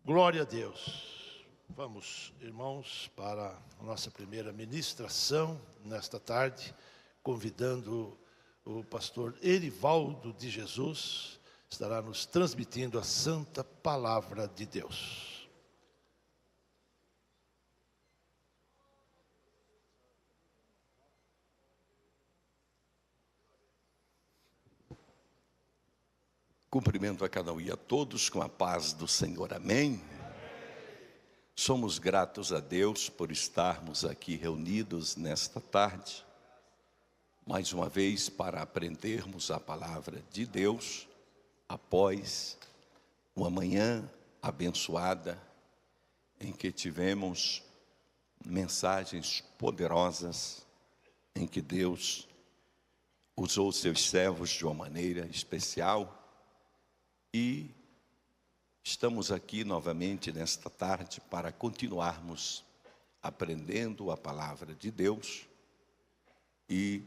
Glória a Deus. Vamos, irmãos, para a nossa primeira ministração nesta tarde, convidando o pastor Erivaldo de Jesus, estará nos transmitindo a santa palavra de Deus. Cumprimento a cada um e a todos com a paz do Senhor, amém? Somos gratos a Deus por estarmos aqui reunidos nesta tarde, mais uma vez para aprendermos a palavra de Deus, após uma manhã abençoada, em que tivemos mensagens poderosas, em que Deus usou seus servos de uma maneira especial. E estamos aqui novamente nesta tarde para continuarmos aprendendo a palavra de Deus. E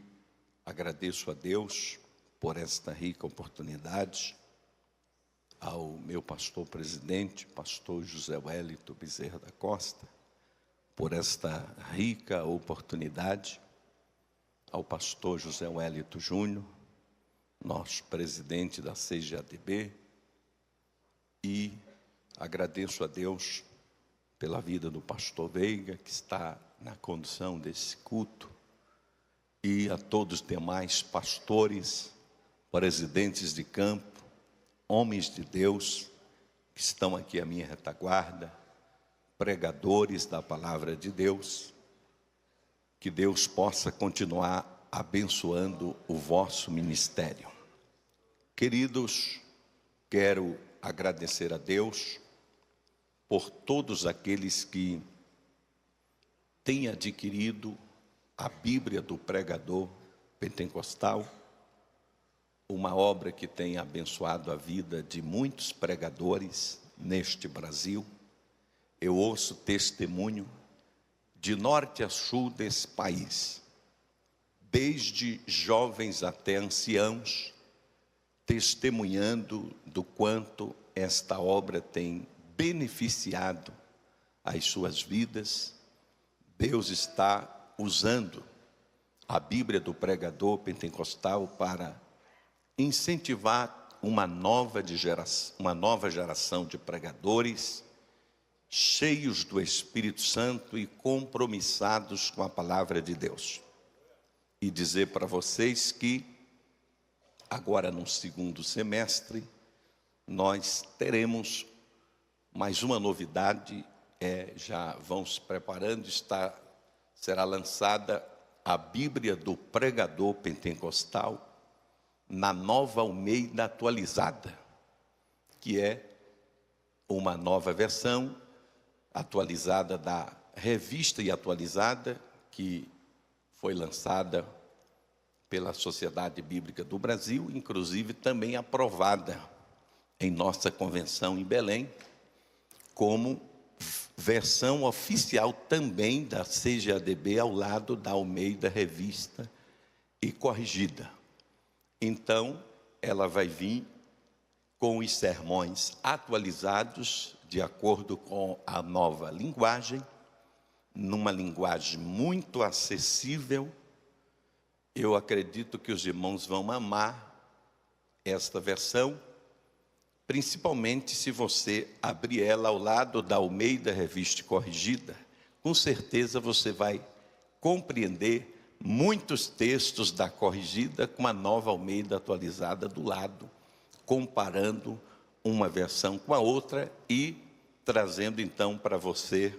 agradeço a Deus por esta rica oportunidade, ao meu pastor presidente, pastor José Wellington Bezerra da Costa, por esta rica oportunidade, ao pastor José Wellington Júnior, nosso presidente da CGADB, e agradeço a Deus pela vida do pastor Veiga, que está na condução desse culto, e a todos os demais pastores, presidentes de campo, homens de Deus, que estão aqui à minha retaguarda, pregadores da palavra de Deus. Que Deus possa continuar abençoando o vosso ministério. Queridos, quero agradecer a Deus por todos aqueles que têm adquirido a Bíblia do Pregador Pentecostal, uma obra que tem abençoado a vida de muitos pregadores neste Brasil. Eu ouço testemunho de norte a sul desse país, desde jovens até anciãos, testemunhando do quanto esta obra tem beneficiado as suas vidas. Deus está usando a Bíblia do Pregador Pentecostal para incentivar uma nova geração de pregadores cheios do Espírito Santo e compromissados com a palavra de Deus. E dizer para vocês que agora no segundo semestre nós teremos mais uma novidade, já vão se preparando, será lançada a Bíblia do Pregador Pentecostal na Nova Almeida atualizada, que é uma nova versão atualizada da revista e atualizada que foi lançada pela Sociedade Bíblica do Brasil, inclusive também aprovada em nossa convenção em Belém, como versão oficial também da CGADB, ao lado da Almeida Revista e Corrigida. Então, ela vai vir com os sermões atualizados, de acordo com a nova linguagem, numa linguagem muito acessível. Eu acredito que os irmãos vão amar esta versão, principalmente se você abrir ela ao lado da Almeida Revista Corrigida. Com certeza você vai compreender muitos textos da Corrigida com a nova Almeida atualizada do lado, comparando uma versão com a outra e trazendo então para você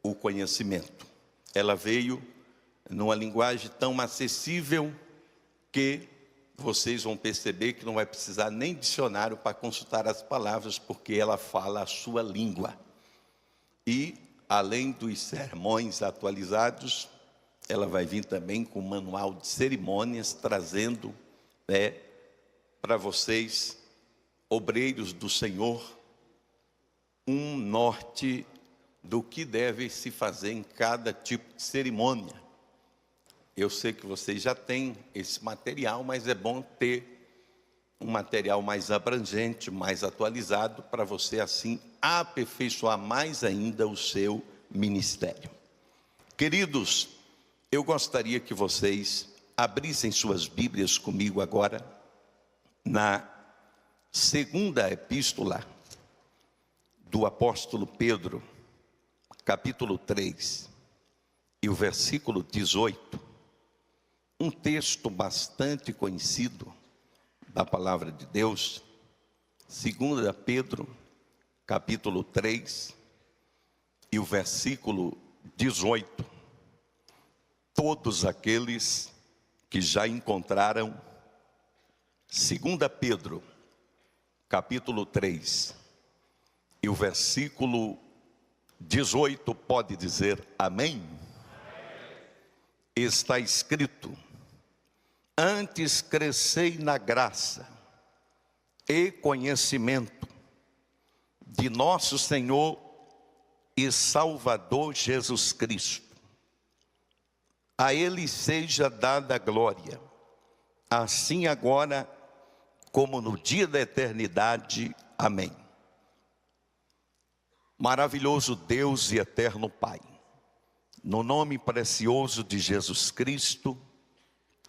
o conhecimento. Ela veio numa linguagem tão acessível que vocês vão perceber que não vai precisar nem dicionário para consultar as palavras, porque ela fala a sua língua. E, além dos sermões atualizados, ela vai vir também com um manual de cerimônias, trazendo para vocês, obreiros do Senhor, um norte do que deve se fazer em cada tipo de cerimônia. Eu sei que vocês já têm esse material, mas é bom ter um material mais abrangente, mais atualizado, para você assim aperfeiçoar mais ainda o seu ministério. Queridos, eu gostaria que vocês abrissem suas Bíblias comigo agora na segunda epístola do apóstolo Pedro, capítulo 3, e o versículo 18, um texto bastante conhecido da palavra de Deus. Segunda Pedro, capítulo 3, e o versículo 18. Todos aqueles que já encontraram, segunda Pedro, capítulo 3, e o versículo 18, pode dizer amém? Está escrito: antes crescei na graça e conhecimento de nosso Senhor e Salvador Jesus Cristo. A Ele seja dada a glória, assim agora como no dia da eternidade. Amém. Maravilhoso Deus e eterno Pai, no nome precioso de Jesus Cristo,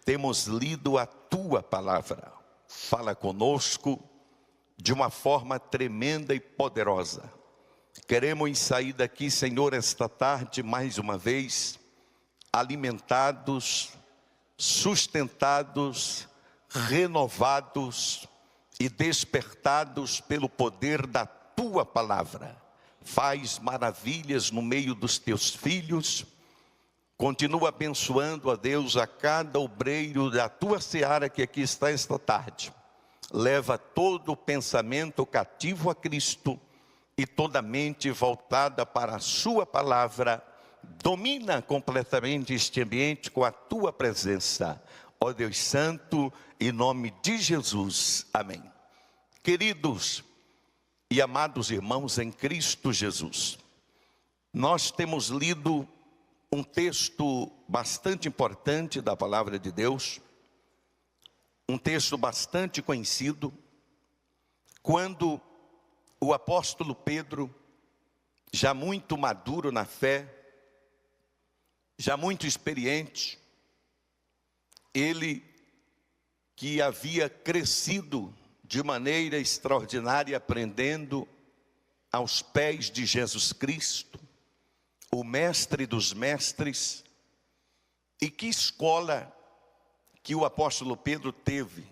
temos lido a Tua palavra. Fala conosco de uma forma tremenda e poderosa. Queremos sair daqui, Senhor, esta tarde, mais uma vez, alimentados, sustentados, renovados e despertados pelo poder da Tua palavra. Faz maravilhas no meio dos Teus filhos. Continua abençoando, a Deus, a cada obreiro da Tua seara que aqui está esta tarde. Leva todo o pensamento cativo a Cristo e toda a mente voltada para a Sua palavra. Domina completamente este ambiente com a Tua presença. Ó Deus Santo, em nome de Jesus. Amém. Queridos e amados irmãos em Cristo Jesus, nós temos lido um texto bastante importante da palavra de Deus, um texto bastante conhecido, quando o apóstolo Pedro, já muito maduro na fé, já muito experiente, ele que havia crescido de maneira extraordinária, aprendendo aos pés de Jesus Cristo, o mestre dos mestres. E que escola que o apóstolo Pedro teve.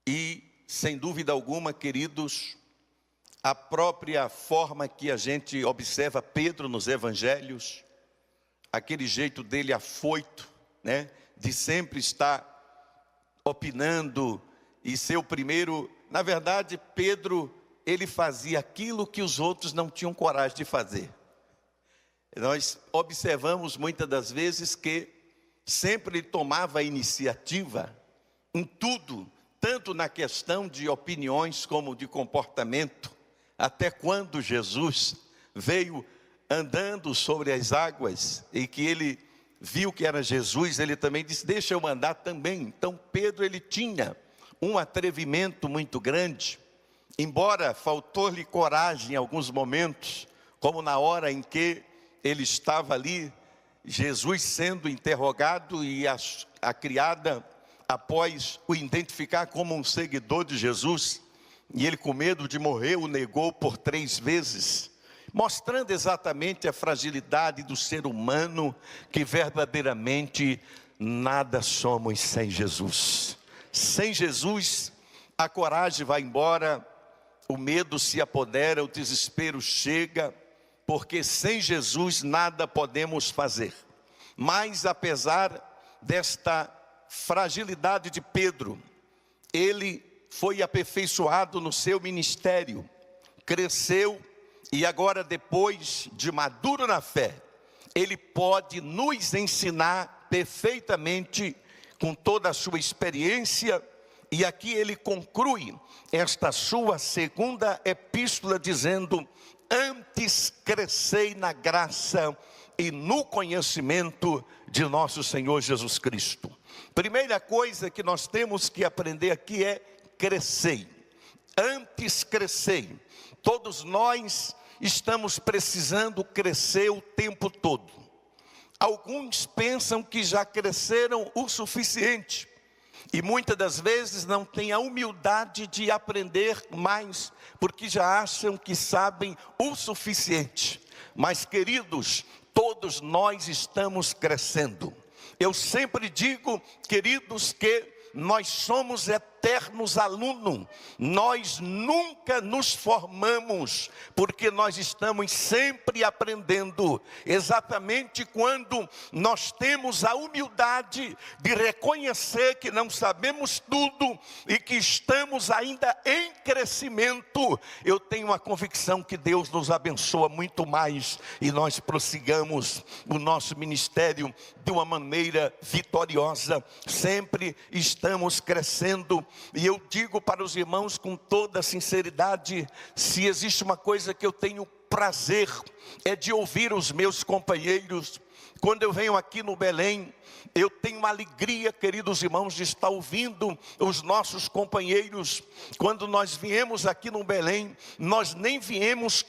E, sem dúvida alguma, queridos, a própria forma que a gente observa Pedro nos evangelhos, aquele jeito dele afoito, né, de sempre estar opinando e ser o primeiro. Na verdade, Pedro, ele fazia aquilo que os outros não tinham coragem de fazer. Nós observamos muitas das vezes que sempre ele tomava a iniciativa em tudo, tanto na questão de opiniões como de comportamento. Até quando Jesus veio andando sobre as águas e que ele viu que era Jesus, ele também disse: deixa eu andar também. Então Pedro, ele tinha um atrevimento muito grande, embora faltou-lhe coragem em alguns momentos, como na hora em que ele estava ali, Jesus sendo interrogado, e a criada, após o identificar como um seguidor de Jesus, e ele com medo de morrer, o negou por 3 vezes, mostrando exatamente a fragilidade do ser humano, que verdadeiramente nada somos sem Jesus. Sem Jesus, a coragem vai embora, o medo se apodera, o desespero chega, porque sem Jesus nada podemos fazer. Mas apesar desta fragilidade de Pedro, ele foi aperfeiçoado no seu ministério, cresceu, e agora, depois de maduro na fé, ele pode nos ensinar perfeitamente com toda a sua experiência. E aqui ele conclui esta sua segunda epístola dizendo: antes crescei na graça e no conhecimento de nosso Senhor Jesus Cristo. Primeira coisa que nós temos que aprender aqui é crescer. antes crescei. Todos nós estamos precisando crescer o tempo todo. Alguns pensam que já cresceram o suficiente e muitas das vezes não têm a humildade de aprender mais, porque já acham que sabem o suficiente. Mas, queridos, todos nós estamos crescendo. Eu sempre digo, queridos, que nós somos eternos alunos, nós nunca nos formamos, porque nós estamos sempre aprendendo. Exatamente quando nós temos a humildade de reconhecer que não sabemos tudo e que estamos ainda em crescimento, eu tenho a convicção que Deus nos abençoa muito mais e nós prossigamos o nosso ministério de uma maneira vitoriosa. Sempre estamos crescendo. E eu digo para os irmãos com toda sinceridade, se existe uma coisa que eu tenho prazer, é de ouvir os meus companheiros. Quando eu venho aqui no Belém, eu tenho uma alegria, queridos irmãos, de estar ouvindo os nossos companheiros. Quando nós viemos aqui no Belém, nós nem viemos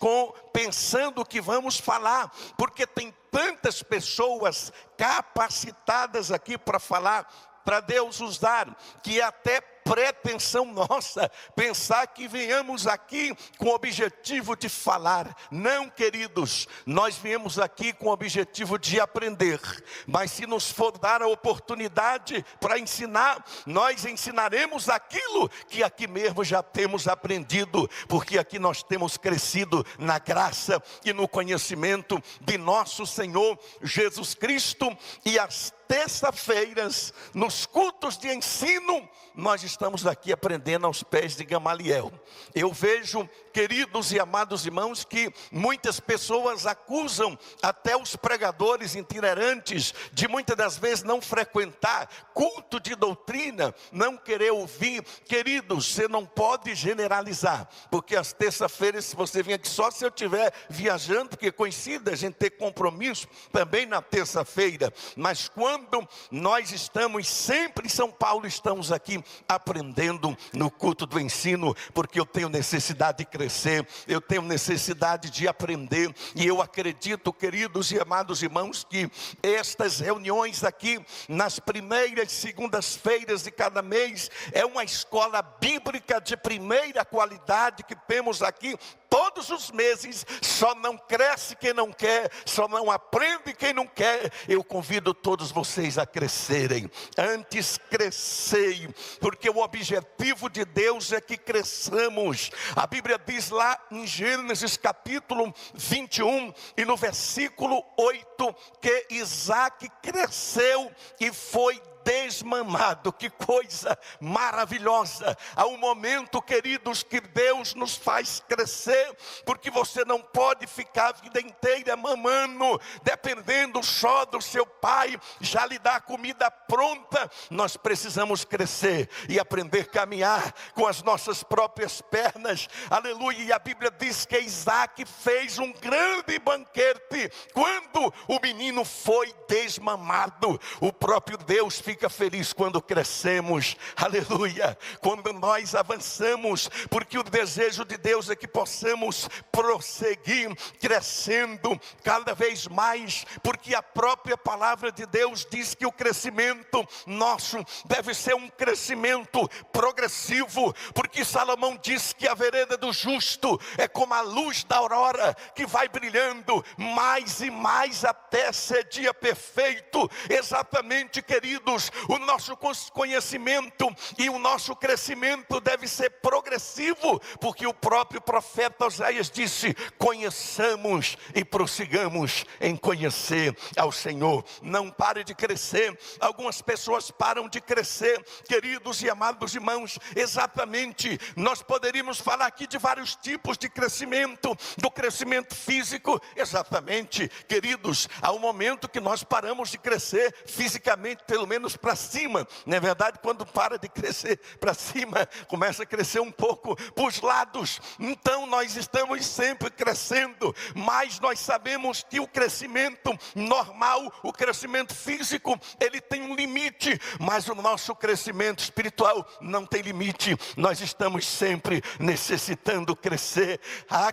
pensando que vamos falar, porque tem tantas pessoas capacitadas aqui para falar, para Deus usar, que é até pretensão nossa pensar que venhamos aqui com o objetivo de falar. Não, queridos, nós viemos aqui com o objetivo de aprender, mas se nos for dar a oportunidade para ensinar, nós ensinaremos aquilo que aqui mesmo já temos aprendido, porque aqui nós temos crescido na graça e no conhecimento de nosso Senhor Jesus Cristo. E às terça-feiras, nos cultos de ensino, nós estamos aqui aprendendo aos pés de Gamaliel. Eu vejo, queridos e amados irmãos, que muitas pessoas acusam até os pregadores itinerantes de muitas das vezes não frequentar culto de doutrina, não querer ouvir. Queridos, você não pode generalizar, porque às terça-feiras, se você vir aqui só se eu estiver viajando, porque coincide a gente ter compromisso também na terça-feira, mas quando nós estamos sempre em São Paulo, estamos aqui aprendendo no culto do ensino, porque eu tenho necessidade de crescer, eu tenho necessidade de aprender, e eu acredito, queridos e amados irmãos, que estas reuniões aqui, nas primeiras segundas-feiras de cada mês, é uma escola bíblica de primeira qualidade que temos aqui todos os meses. Só não cresce quem não quer, só não aprende quem não quer. Eu convido todos vocês a crescerem. Antes crescei, porque o objetivo de Deus é que cresçamos. A Bíblia diz lá em Gênesis capítulo 21 e no versículo 8 que Isaac cresceu e foi desmamado. Que coisa maravilhosa. Há um momento, queridos, que Deus nos faz crescer, porque você não pode ficar a vida inteira mamando, dependendo só do seu pai já lhe dar a comida pronta. Nós precisamos crescer e aprender a caminhar com as nossas próprias pernas. Aleluia. E a Bíblia diz que Isaac fez um grande banquete quando o menino foi desmamado. O próprio Deus fica feliz quando crescemos, aleluia, quando nós avançamos, porque o desejo de Deus é que possamos prosseguir crescendo cada vez mais, porque a própria palavra de Deus diz que o crescimento nosso deve ser um crescimento progressivo, porque Salomão diz que a vereda do justo é como a luz da aurora, que vai brilhando mais e mais até ser dia perfeito. Exatamente, queridos, o nosso conhecimento e o nosso crescimento deve ser progressivo, porque o próprio profeta Oséias disse: conheçamos e prossigamos em conhecer ao Senhor. Não pare de crescer. Algumas pessoas param de crescer, queridos e amados irmãos. Exatamente, nós poderíamos falar aqui de vários tipos de crescimento, do crescimento físico. Exatamente, queridos, há um momento que nós paramos de crescer fisicamente, pelo menos crescemos para cima, não é verdade? Quando para de crescer para cima, começa a crescer um pouco para os lados. Então nós estamos sempre crescendo, mas nós sabemos que o crescimento normal, o crescimento físico, ele tem um limite, mas o nosso crescimento espiritual não tem limite. Nós estamos sempre necessitando crescer.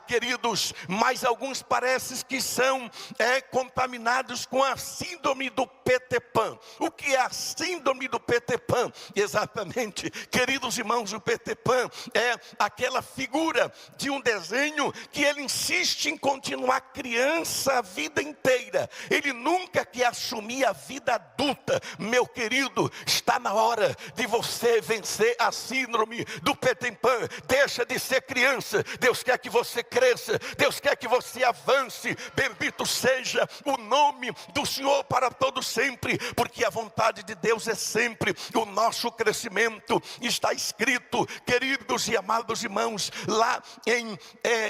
Queridos, mas alguns parecem que são contaminados com a síndrome do Peter Pan. O que é a síndrome do Peter Pan? Exatamente, queridos irmãos, o Peter Pan é aquela figura de um desenho que ele insiste em continuar criança a vida inteira. Ele nunca quer assumir a vida adulta. Meu querido, está na hora de você vencer a síndrome do Peter Pan. Deixa de ser criança. Deus quer que você cresça. Deus quer que você avance. Bendito seja o nome do Senhor para todo sempre, porque a vontade de Deus é sempre o nosso crescimento. Está escrito, queridos e amados irmãos, lá em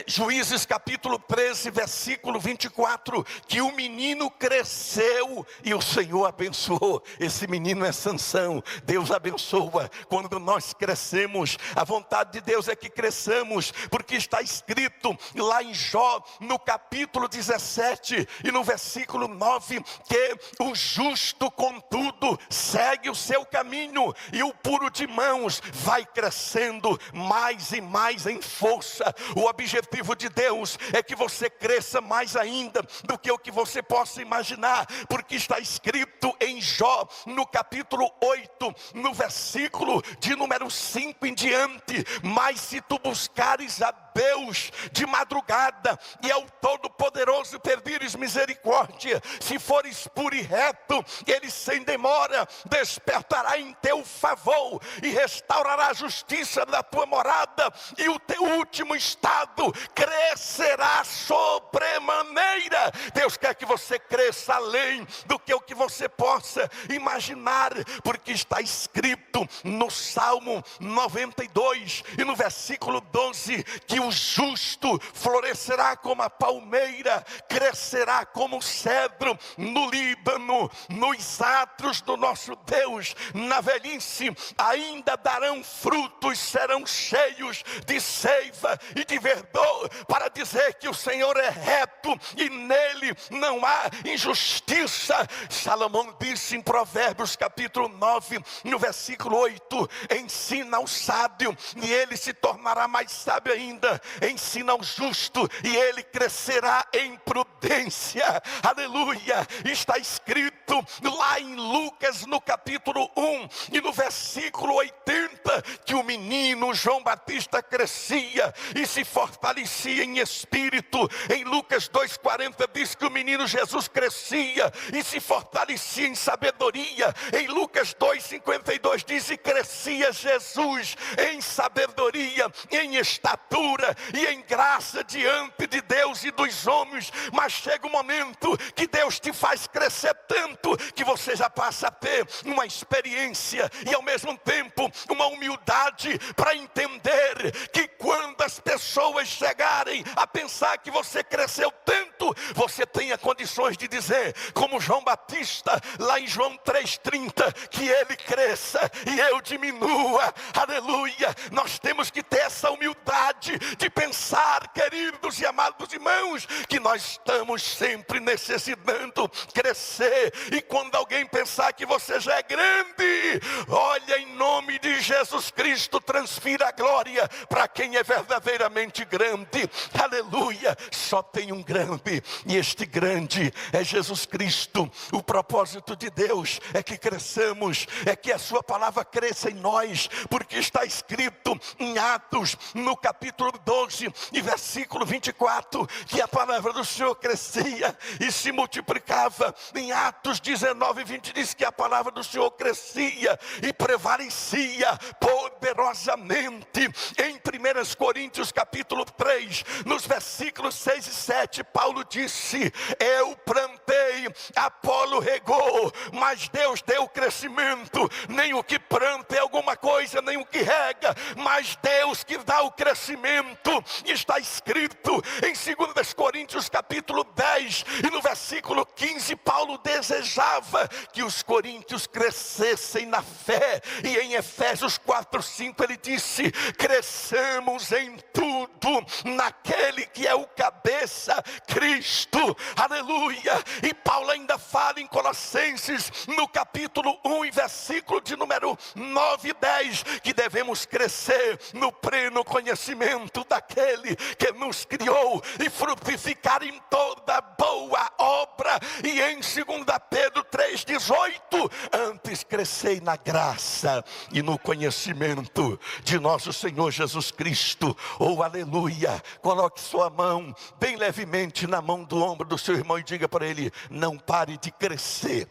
Juízes capítulo 13, versículo 24, que o menino cresceu e o Senhor abençoou. Esse menino é Sansão. Deus abençoa quando nós crescemos. A vontade de Deus é que cresçamos, porque está escrito lá em Jó, no capítulo 17 e no versículo 9, que o justo contudo segue o seu caminho, e o puro de mãos vai crescendo mais e mais em força. O objetivo de Deus é que você cresça mais ainda do que o que você possa imaginar, porque está escrito em Jó, no capítulo 8, no versículo de número 5 em diante: mas se tu buscares a Deus de madrugada e ao Todo-Poderoso pedires misericórdia, se fores puro e reto, Ele sem demora despertará em teu favor e restaurará a justiça da tua morada, e o teu último estado crescerá sobremaneira. Deus quer que você cresça além do que o que você possa imaginar, porque está escrito no Salmo 92 e no versículo 12, que o justo florescerá como a palmeira, crescerá como o cedro no Líbano. Nos atos do nosso Deus, na velhice, ainda darão frutos, serão cheios de seiva e de verdor, para dizer que o Senhor é reto e nele não há injustiça. Salomão disse em Provérbios capítulo 9, no versículo 8: ensina ao sábio e ele se tornará mais sábio ainda. Ensina ao justo e ele crescerá em prudência. Aleluia. Está escrito lá em Lucas no capítulo 1 e no versículo 80, que o menino João Batista crescia e se fortalecia em espírito. Em Lucas 2,40 diz que o menino Jesus crescia e se fortalecia em sabedoria. Em Lucas 2,52 diz que crescia Jesus em sabedoria, em estatura e em graça diante de Deus e dos homens. Mas chega um momento que Deus te faz crescer tanto que você já passa a ter uma experiência e ao mesmo tempo uma humildade para entender que quando as pessoas chegarem a pensar que você cresceu tanto, você tenha condições de dizer, como João Batista lá em João 3,30, que ele cresça e eu diminua. Aleluia. Nós temos que ter essa humildade de pensar, queridos e amados irmãos, que nós estamos sempre necessitando crescer. E quando alguém pensar que você já é grande, olha, em nome de Jesus Cristo, transfira a glória para quem é verdadeiramente grande. Aleluia. Só tem um grande, e este grande é Jesus Cristo. O propósito de Deus é que cresçamos, é que a sua palavra cresça em nós, porque está escrito em Atos no capítulo 12 e versículo 24, que a palavra do Senhor crescia e se multiplicava. Em Atos 19, 20 diz que a palavra do Senhor crescia e prevalecia poderosamente. Em 1 Coríntios capítulo 3, nos versículos 6 e 7, Paulo disse: eu plantei, Apolo regou, mas Deus deu o crescimento. Nem o que planta é alguma coisa, nem o que rega, mas Deus que dá o crescimento. Está escrito em 2 Coríntios capítulo 10 e no versículo 15, Paulo desejava que os coríntios crescessem na fé. E em Efésios 4:5 ele disse: cresçamos em tudo naquele que é o cabeça, Cristo. Aleluia. E Paulo ainda fala em Colossenses no capítulo 1 e versículo de número 9 e 10, que devemos crescer no pleno conhecimento daquele que nos criou e frutificar em toda boa obra. E em 2 Pedro 3:18, antes crescei na graça e no conhecimento de nosso Senhor Jesus Cristo. Oh, aleluia. Coloque sua mão bem levemente na mão do ombro do seu irmão e diga para ele: não pare de crescer.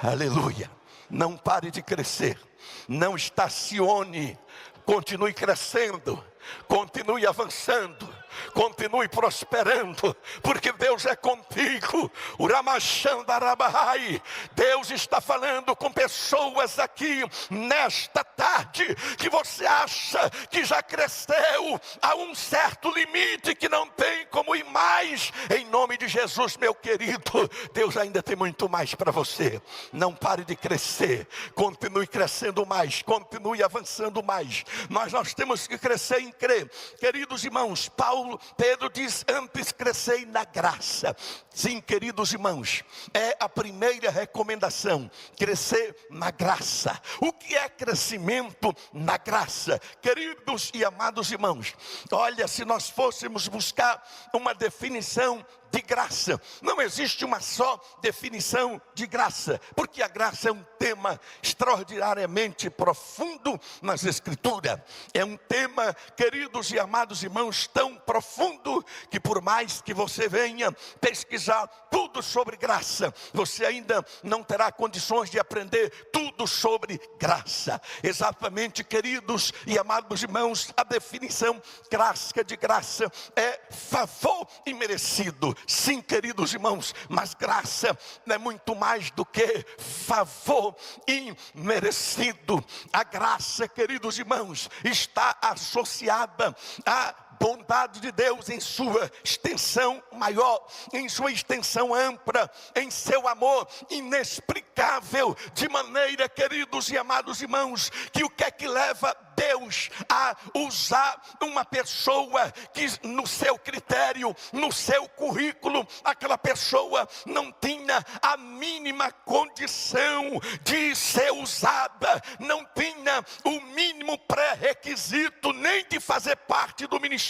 Aleluia. Não pare de crescer. Não estacione. Continue crescendo. Continue avançando. Continue prosperando, porque Deus é contigo. Deus está falando com pessoas aqui nesta tarde que você acha que já cresceu a um certo limite, que não tem como ir mais. Em nome de Jesus, meu querido, Deus ainda tem muito mais para você. Não pare de crescer, continue crescendo mais, continue avançando mais. Mas nós temos que crescer em crer. Queridos irmãos, Pedro diz: antes crescei na graça. Sim, queridos irmãos, é a primeira recomendação, crescer na graça. O que é crescimento na graça? Queridos e amados irmãos, olha, se nós fôssemos buscar uma definição de graça, não existe uma só definição de graça, porque a graça é um tema extraordinariamente profundo nas Escrituras. É um tema, queridos e amados irmãos, tão profundo que por mais que você venha pesquisar tudo sobre graça, você ainda não terá condições de aprender tudo sobre graça. Exatamente, queridos e amados irmãos, a definição clássica de graça é favor imerecido. Sim, queridos irmãos, mas graça é muito mais do que favor imerecido. A graça, queridos irmãos, está associada a bondade de Deus em sua extensão maior, em sua extensão ampla, em seu amor inexplicável, de maneira, queridos e amados irmãos, que o que é que leva Deus a usar uma pessoa que no seu critério, no seu currículo, aquela pessoa não tinha a mínima condição de ser usada, não tinha o mínimo pré-requisito nem de fazer parte do ministério,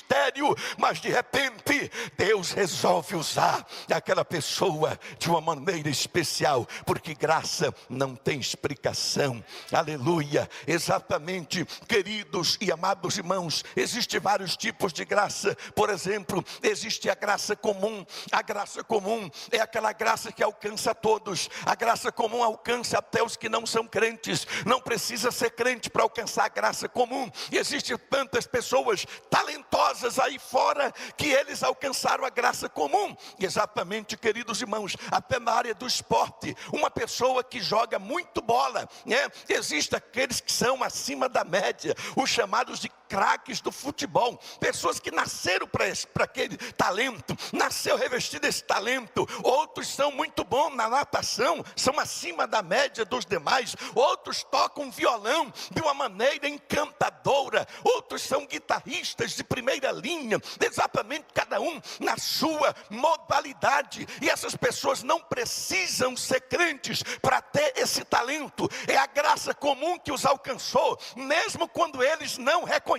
mas de repente Deus resolve usar aquela pessoa de uma maneira especial, porque graça não tem explicação. Aleluia. Exatamente, queridos e amados irmãos, existem vários tipos de graça. Por exemplo, existe a graça comum. A graça comum é aquela graça que alcança a todos. A graça comum alcança até os que não são crentes. Não precisa ser crente para alcançar a graça comum. E existem tantas pessoas talentosas aí fora que eles alcançaram a graça comum. Exatamente, queridos irmãos, até na área do esporte, uma pessoa que joga muito bola, né? Existem aqueles que são acima da média, os chamados de craques do futebol, pessoas que nasceram para aquele talento, nasceu revestido desse talento. Outros são muito bons na natação, são acima da média dos demais. Outros tocam violão de uma maneira encantadora. Outros são guitarristas de primeira linha, exatamente, cada um na sua modalidade. E essas pessoas não precisam ser crentes para ter esse talento. É a graça comum que os alcançou, mesmo quando eles não reconhecem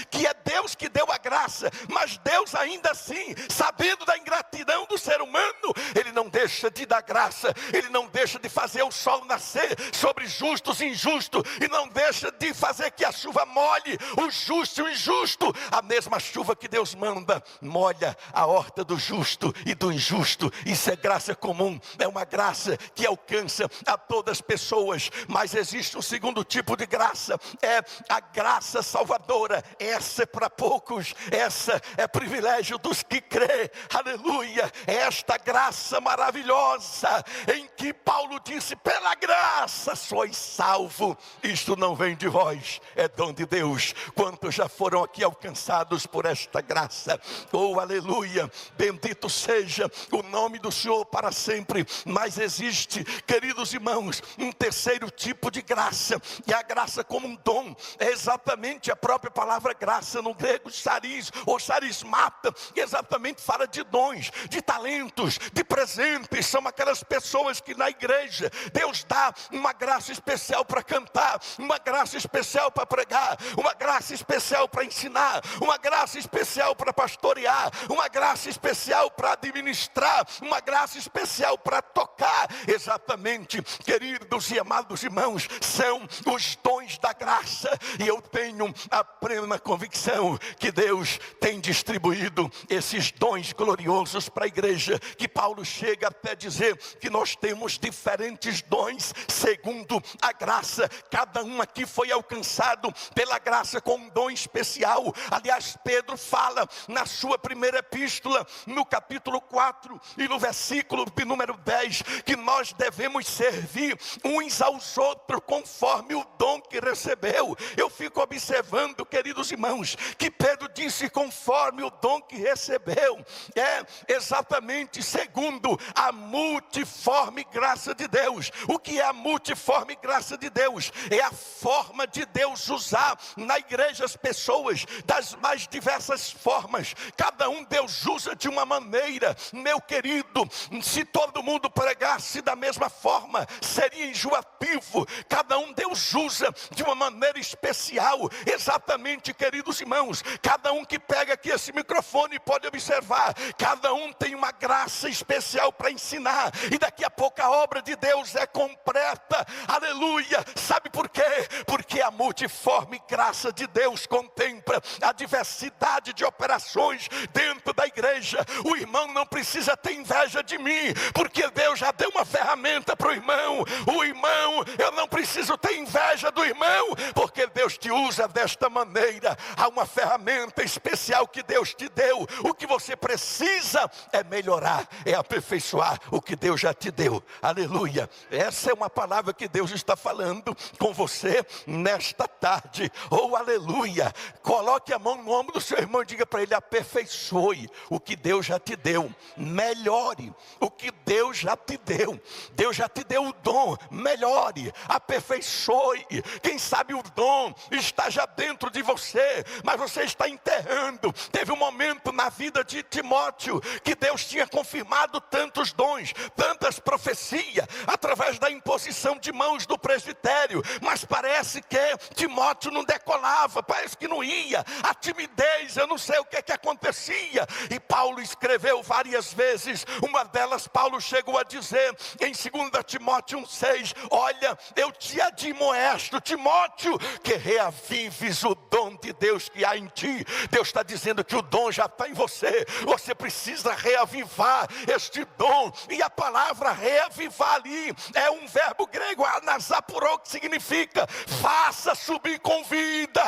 que é Deus que deu a graça, mas Deus ainda assim, sabendo da ingratidão do ser humano, Ele não deixa de dar graça. Ele não deixa de fazer o sol nascer sobre justos e injustos, e não deixa de fazer que a chuva molhe os justo e o injusto. A mesma chuva que Deus manda molha a horta do justo e do injusto. Isso é graça comum, é uma graça que alcança a todas as pessoas. Mas existe um segundo tipo de graça, é a graça salvadora. Essa é para poucos, essa é privilégio dos que crê. Aleluia, é esta graça maravilhosa em que Paulo disse: pela graça sois salvo. Isto não vem de vós, é dom de Deus. Quantos já foram aqui alcançados por esta graça? Oh, aleluia, bendito seja o nome do Senhor para sempre. Mas existe, queridos irmãos, um terceiro tipo de graça, e a graça como um dom. É exatamente a própria palavra graça no grego, charis ou charismata, exatamente fala de dons, de talentos, de presentes. São aquelas pessoas que na igreja Deus dá uma graça especial para cantar, uma graça especial para pregar, uma graça especial para ensinar, uma graça especial para pastorear, uma graça especial para administrar, uma graça especial para tocar. Exatamente, queridos e amados irmãos, são os dons da graça. E eu tenho a plena convicção que Deus tem distribuído esses dons gloriosos para a igreja, que Paulo chega até dizer que nós temos diferentes dons segundo a graça. Cada um aqui foi alcançado pela graça com um dom especial. Aliás, Pedro fala na sua primeira epístola, no capítulo 4 e no versículo de número 10, que nós devemos servir uns aos outros conforme o dom que recebeu. Eu fico observando, queridos irmãos, que Pedro disse conforme o dom que recebeu. É exatamente segundo a multiforme graça de Deus. O que é a multiforme graça de Deus? É a forma de Deus usar na igreja as pessoas das mais diversas formas. Cada um Deus usa de uma maneira. Meu querido, se todo mundo pregasse da mesma forma, seria enjoativo. Cada um Deus usa de uma maneira especial. Exatamente, queridos irmãos, cada um que pega aqui esse microfone pode observar, cada um tem uma graça especial para ensinar, e daqui a pouco a obra de Deus é completa. Aleluia. Sabe por quê? Porque a multiforme graça de Deus contempla a diversidade de operações dentro da igreja. O irmão não precisa ter inveja de mim, porque Deus já deu uma ferramenta para o irmão. O irmão, eu não preciso ter inveja do irmão, porque Deus te usa desta maneira. Há uma ferramenta especial que Deus te deu. O que você precisa é melhorar, é aperfeiçoar o que Deus já te deu. Aleluia. Essa é uma palavra que Deus está falando com você nesta tarde. Oh, aleluia. Coloque a mão no ombro do seu irmão e diga para ele: aperfeiçoe o que Deus já te deu. Melhore o que Deus já te deu. Deus já te deu o dom. Melhore, aperfeiçoe. Quem sabe o dom está já dentro de você, mas você está enterrando. Teve um momento na vida de Timóteo que Deus tinha confirmado tantos dons, tantas profecias, através da imposição de mãos do presbitério, mas parece que Timóteo não decolava, parece que não ia. A timidez, eu não sei o que acontecia. E Paulo escreveu várias vezes. Uma delas, Paulo chegou a dizer em 2 Timóteo 1,6: olha, eu te admoesto, Timóteo, que reavives o dom de Deus que há em ti. Deus está dizendo que o dom já está em você. Você precisa reavivar este dom. E a palavra reavivar ali é um verbo grego, anasapurou, que significa faça subir com vida.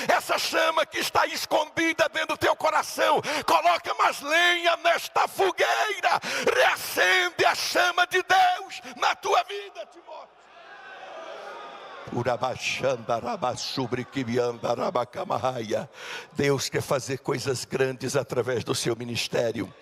Essa chama que está escondida dentro do teu coração, coloca mais lenha nesta fogueira. Reacende a chama de Deus na tua vida, Timóteo. Deus quer fazer coisas grandes através do seu ministério.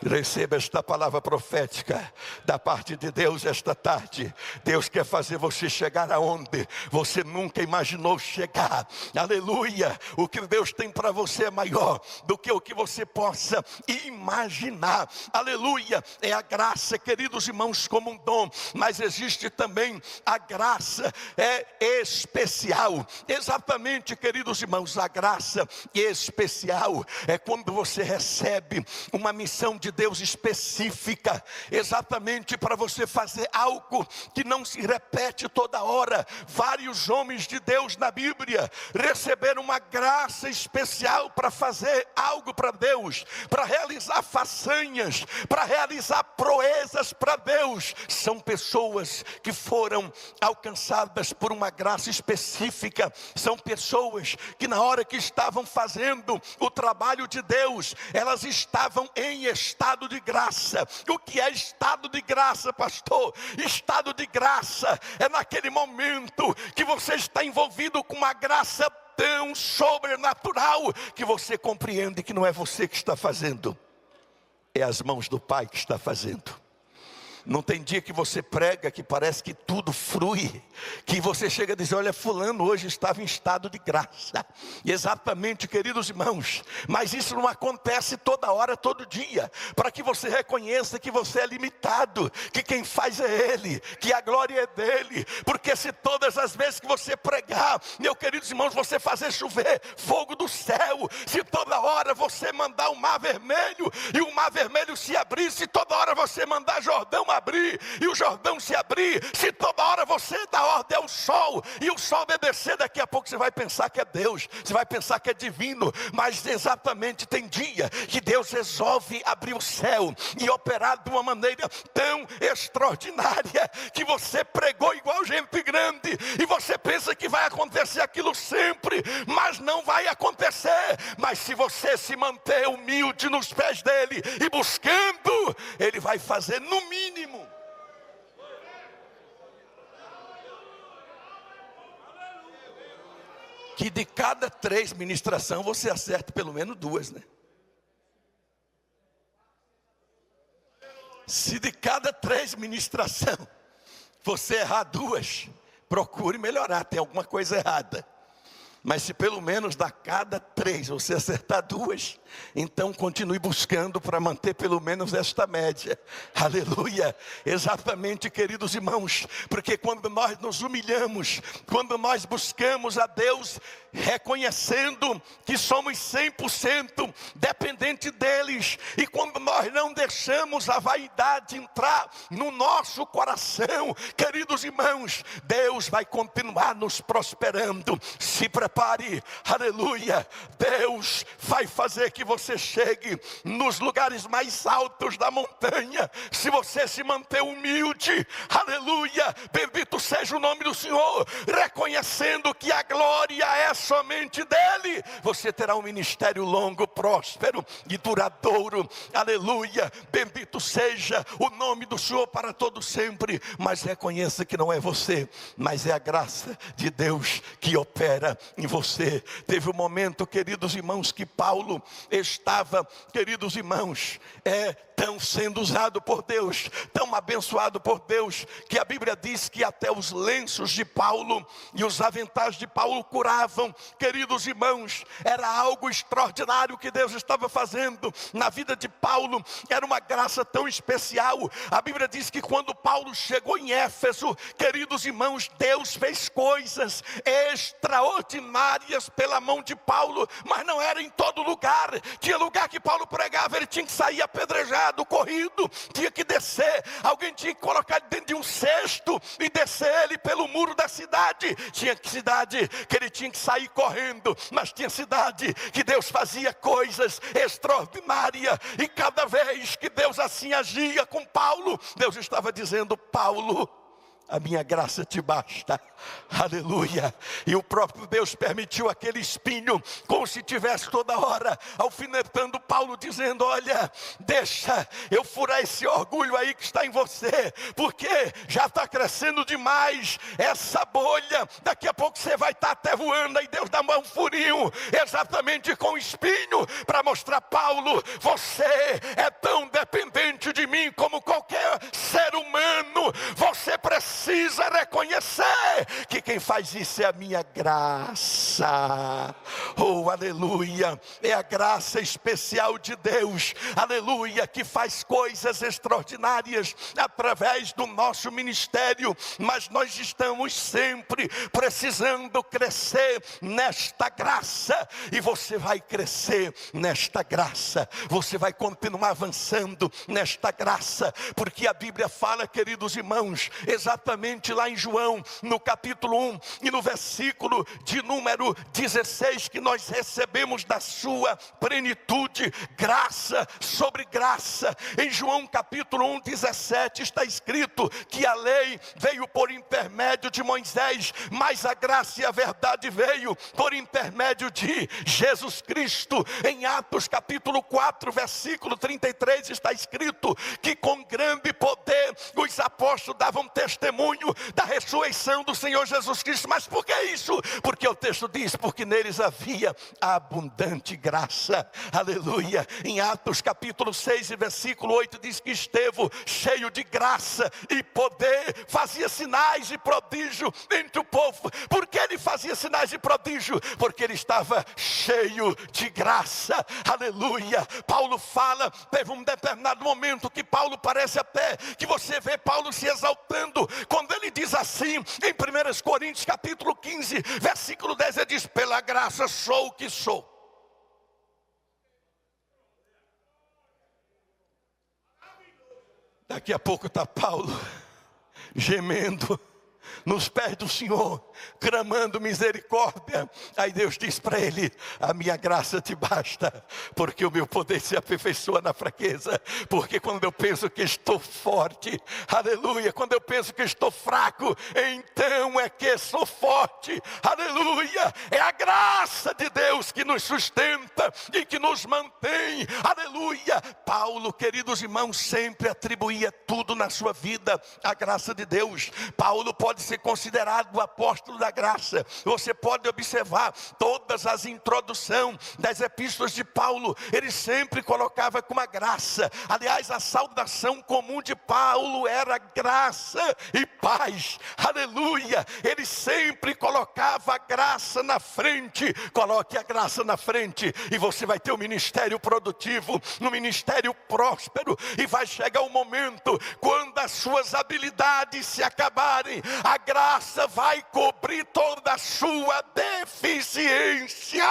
Receba esta palavra profética da parte de Deus esta tarde. Deus quer fazer você chegar aonde você nunca imaginou chegar. Aleluia. O que Deus tem para você é maior do que o que você possa imaginar. Aleluia. É a graça, queridos irmãos, como um dom, mas existe também a graça especial. Exatamente, queridos irmãos, a graça especial é quando você recebe uma missão de de Deus específica, exatamente para você fazer algo que não se repete toda hora. Vários homens de Deus na Bíblia receberam uma graça especial para fazer algo para Deus, para realizar façanhas, para realizar proezas para Deus. São pessoas que foram alcançadas por uma graça específica. São pessoas que na hora que estavam fazendo o trabalho de Deus, elas estavam em estado de graça. O que é estado de graça, pastor? Estado de graça é naquele momento que você está envolvido com uma graça tão sobrenatural que você compreende que não é você que está fazendo, é as mãos do Pai que está fazendo. Não tem dia que você prega que parece que tudo flui, que você chega a dizer, olha, fulano hoje estava em estado de graça. E exatamente, queridos irmãos, mas isso não acontece toda hora, todo dia, para que você reconheça que você é limitado, que quem faz é Ele, que a glória é dEle. Porque se todas as vezes que você pregar, meu queridos irmãos, você fazer chover fogo do céu, se toda hora você mandar o mar vermelho, e o mar vermelho se abrir, se toda hora você mandar Jordão abrir, e o Jordão se abrir, se toda hora você dá ordem ao sol, e o sol obedecer, daqui a pouco você vai pensar que é Deus, você vai pensar que é divino. Mas exatamente tem dia que Deus resolve abrir o céu e operar de uma maneira tão extraordinária, que você pregou igual gente grande, e você pensa que vai acontecer aquilo sempre, mas não vai acontecer. Mas se você se manter humilde nos pés dele, e buscando, ele vai fazer no mínimo. Que de cada 3 ministrações você acerta pelo menos 2, né? Se de cada 3 ministrações você errar 2, procure melhorar, tem alguma coisa errada. Mas se pelo menos da cada 3 você acertar 2, então continue buscando para manter pelo menos esta média. Aleluia! Exatamente, queridos irmãos, porque quando nós nos humilhamos, quando nós buscamos a Deus, reconhecendo que somos 100% dependentes deles, e quando nós não deixamos a vaidade entrar no nosso coração, queridos irmãos, Deus vai continuar nos prosperando. Se prepare, aleluia, Deus vai fazer que você chegue nos lugares mais altos da montanha, se você se manter humilde. Aleluia, bendito seja o nome do Senhor, reconhecendo que a glória é somente dele. Você terá um ministério longo, próspero e duradouro. Aleluia, bendito seja o nome do Senhor para todo sempre. Mas reconheça que não é você, mas é a graça de Deus que opera em você. Teve um momento, queridos irmãos, que Paulo estava, queridos irmãos, tão sendo usado por Deus, tão abençoado por Deus, que a Bíblia diz que até os lenços de Paulo e os aventais de Paulo curavam. Queridos irmãos, era algo extraordinário que Deus estava fazendo na vida de Paulo. Era uma graça tão especial. A Bíblia diz que quando Paulo chegou em Éfeso, queridos irmãos, Deus fez coisas extraordinárias pela mão de Paulo, mas não era em todo lugar. Tinha lugar que Paulo pregava, ele tinha que sair apedrejado, corrido, tinha que descer, alguém tinha que colocar ele dentro de um cesto e descer ele pelo muro da cidade. Tinha cidade que ele tinha que sair correndo, mas tinha cidade que Deus fazia coisas extraordinárias, e cada vez que Deus assim agia com Paulo, Deus estava dizendo: Paulo, a minha graça te basta. Aleluia. E o próprio Deus permitiu aquele espinho, como se tivesse toda hora alfinetando Paulo, dizendo: olha, deixa eu furar esse orgulho aí que está em você, porque já está crescendo demais essa bolha, daqui a pouco você vai estar até voando. Aí Deus dá um furinho, exatamente com o espinho, para mostrar: Paulo, você é tão dependente de mim como qualquer ser humano, você precisa reconhecer que quem faz isso é a minha graça. Oh, aleluia, é a graça especial de Deus, aleluia, que faz coisas extraordinárias através do nosso ministério. Mas nós estamos sempre precisando crescer nesta graça, e você vai crescer nesta graça, você vai continuar avançando nesta graça, porque a Bíblia fala, queridos irmãos, exatamente lá em João, no capítulo 1 e no versículo de número 16, que nós recebemos da sua plenitude, graça sobre graça. Em João capítulo 1, 17, está escrito que a lei veio por intermédio de Moisés, mas a graça e a verdade veio por intermédio de Jesus Cristo. Em Atos capítulo 4, versículo 33, está escrito que com grande poder os apóstolos davam testemunho da ressurreição do Senhor Jesus Cristo. Mas por que isso? Porque o texto diz, porque neles havia abundante graça, aleluia. Em Atos capítulo 6 e versículo 8 diz que Estevão, cheio de graça e poder, fazia sinais e prodígio entre o povo. Por que ele fazia sinais e prodígio? Porque ele estava cheio de graça, aleluia. Paulo fala, teve um determinado momento que Paulo parece até, que você vê Paulo se exaltando, quando ele diz assim, em 1 Coríntios capítulo 15, versículo 10, ele diz, pela graça sou o que sou. Daqui a pouco está Paulo gemendo nos pés do Senhor, clamando misericórdia. Aí Deus diz para ele, a minha graça te basta, porque o meu poder se aperfeiçoa na fraqueza. Porque quando eu penso que estou forte, aleluia, quando eu penso que estou fraco, então é que sou forte, aleluia. É a graça de Deus que nos sustenta e que nos mantém, aleluia. Paulo, queridos irmãos, sempre atribuía tudo na sua vida à graça de Deus. Paulo pode ser considerado o apóstolo da graça. Você pode observar todas as introduções das epístolas de Paulo, ele sempre colocava como a graça. Aliás, a saudação comum de Paulo era graça e paz, aleluia. Ele sempre colocava a graça na frente. Coloque a graça na frente e você vai ter um ministério produtivo, um ministério próspero. E vai chegar um momento quando as suas habilidades se acabarem, a graça vai cobrir toda a sua deficiência,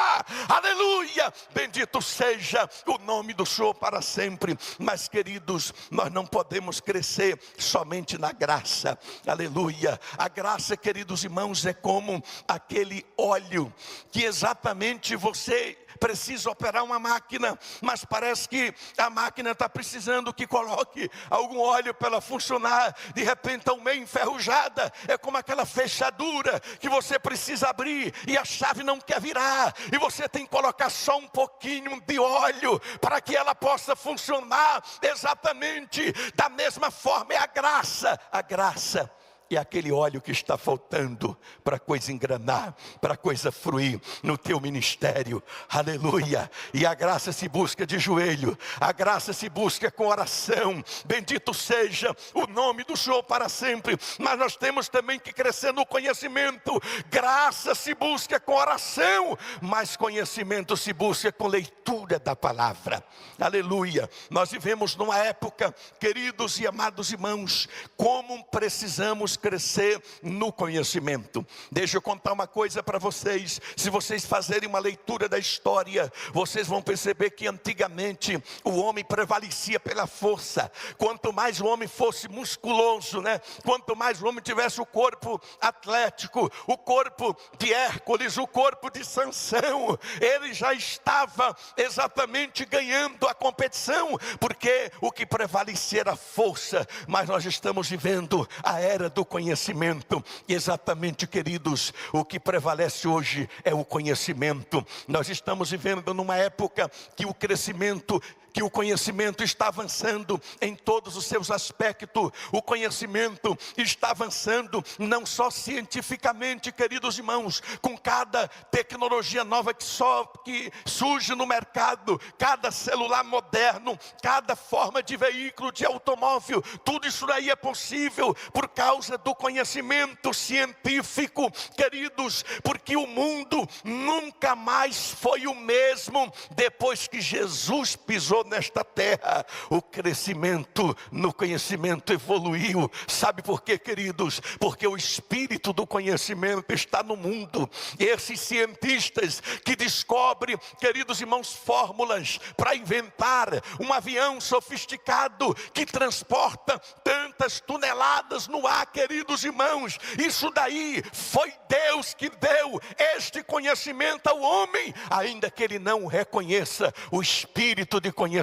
aleluia. Bendito seja o nome do Senhor para sempre. Mas queridos, nós não podemos crescer somente na graça, aleluia. A graça, queridos irmãos, é como aquele óleo que exatamente você precisa operar uma máquina, mas parece que a máquina está precisando que coloque algum óleo para ela funcionar. De repente está meio enferrujada, é como aquela fechadura que você precisa abrir e a chave não quer virar, e você tem que colocar só um pouquinho de óleo para que ela possa funcionar. Exatamente da mesma forma é a graça. A graça é aquele óleo que está faltando para a coisa engrenar, para a coisa fluir no teu ministério, aleluia. E a graça se busca de joelho, a graça se busca com oração. Bendito seja o nome do Senhor para sempre. Mas nós temos também que crescer no conhecimento. Graça se busca com oração, mas conhecimento se busca com leitura da palavra, aleluia. Nós vivemos numa época, queridos e amados irmãos, como precisamos crescer no conhecimento. Deixa eu contar uma coisa para vocês. Se vocês fazerem uma leitura da história, vocês vão perceber que antigamente o homem prevalecia pela força. Quanto mais o homem fosse musculoso, quanto mais o homem tivesse o corpo atlético, o corpo de Hércules, o corpo de Sansão, ele já estava exatamente ganhando a competição, porque o que prevalecia era a força. Mas nós estamos vivendo a era do conhecimento. E exatamente, queridos, o que prevalece hoje é o conhecimento. Nós estamos vivendo numa época que o crescimento que o conhecimento está avançando em todos os seus aspectos. O conhecimento está avançando não só cientificamente, queridos irmãos, com cada tecnologia nova que surge no mercado, cada celular moderno, cada forma de veículo, de automóvel, tudo isso aí é possível por causa do conhecimento científico, queridos, porque o mundo nunca mais foi o mesmo depois que Jesus pisou nesta terra. O crescimento no conhecimento evoluiu. Sabe por quê, queridos? Porque o espírito do conhecimento está no mundo. E esses cientistas que descobrem, queridos irmãos, fórmulas para inventar um avião sofisticado que transporta tantas toneladas no ar, queridos irmãos, isso daí foi Deus que deu este conhecimento ao homem, ainda que ele não o reconheça. O espírito de conhecimento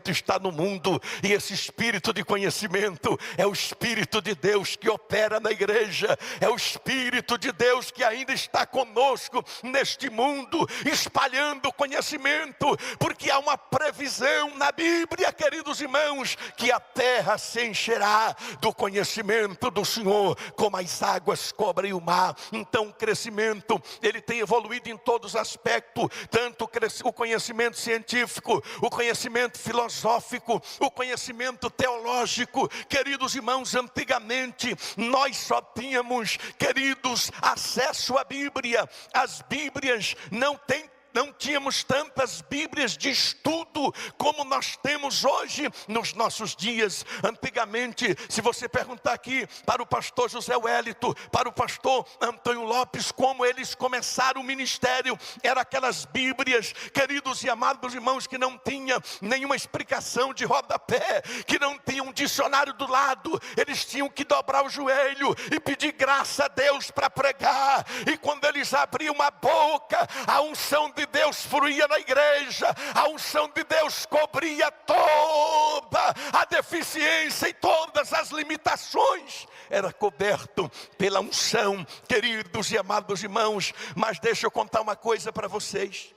está no mundo, e esse espírito de conhecimento é o Espírito de Deus que opera na igreja, é o Espírito de Deus que ainda está conosco neste mundo, espalhando conhecimento, porque há uma previsão na Bíblia, queridos irmãos, que a terra se encherá do conhecimento do Senhor, como as águas cobrem o mar. Então o crescimento, ele tem evoluído em todos os aspectos, tanto o conhecimento científico, o conhecimento filosófico, o conhecimento teológico. Queridos irmãos, antigamente nós só tínhamos, queridos, acesso à Bíblia. As Bíblias não tínhamos tantas Bíblias de estudo como nós temos hoje nos nossos dias. Antigamente, se você perguntar aqui para o pastor José Wellington, para o pastor Antônio Lopes, como eles começaram o ministério, eram aquelas Bíblias, queridos e amados irmãos, que não tinha nenhuma explicação de rodapé, que não tinha um dicionário do lado. Eles tinham que dobrar o joelho e pedir graça a Deus para pregar, e quando eles abriam a boca, a unção de Deus fluía na igreja, a unção de Deus cobria toda a deficiência e todas as limitações, era coberto pela unção, queridos e amados irmãos. Mas deixa eu contar uma coisa para vocês.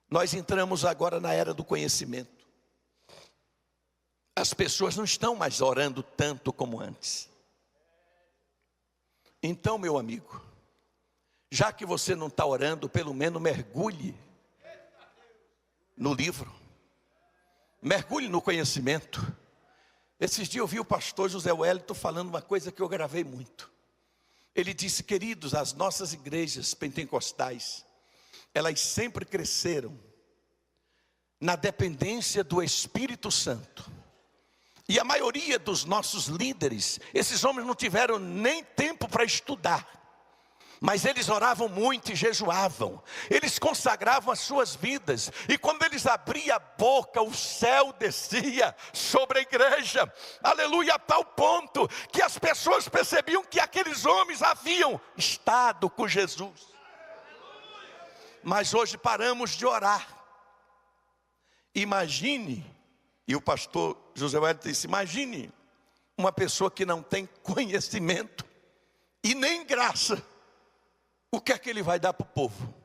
Nós entramos agora na era do conhecimento. As pessoas não estão mais orando tanto como antes. Então, meu amigo, já que você não está orando, pelo menos mergulhe no livro. Mergulhe no conhecimento. Esses dias eu vi o pastor José Wellington falando uma coisa que eu gravei muito. Ele disse: queridos, as nossas igrejas pentecostais, elas sempre cresceram na dependência do Espírito Santo. E a maioria dos nossos líderes, esses homens não tiveram nem tempo para estudar. Mas eles oravam muito e jejuavam. Eles consagravam as suas vidas. E quando eles abriam a boca, o céu descia sobre a igreja. Aleluia, a tal ponto que as pessoas percebiam que aqueles homens haviam estado com Jesus. Mas hoje paramos de orar. Imagine, e o pastor José Wellington disse, imagine uma pessoa que não tem conhecimento e nem graça. O que é que ele vai dar para o povo?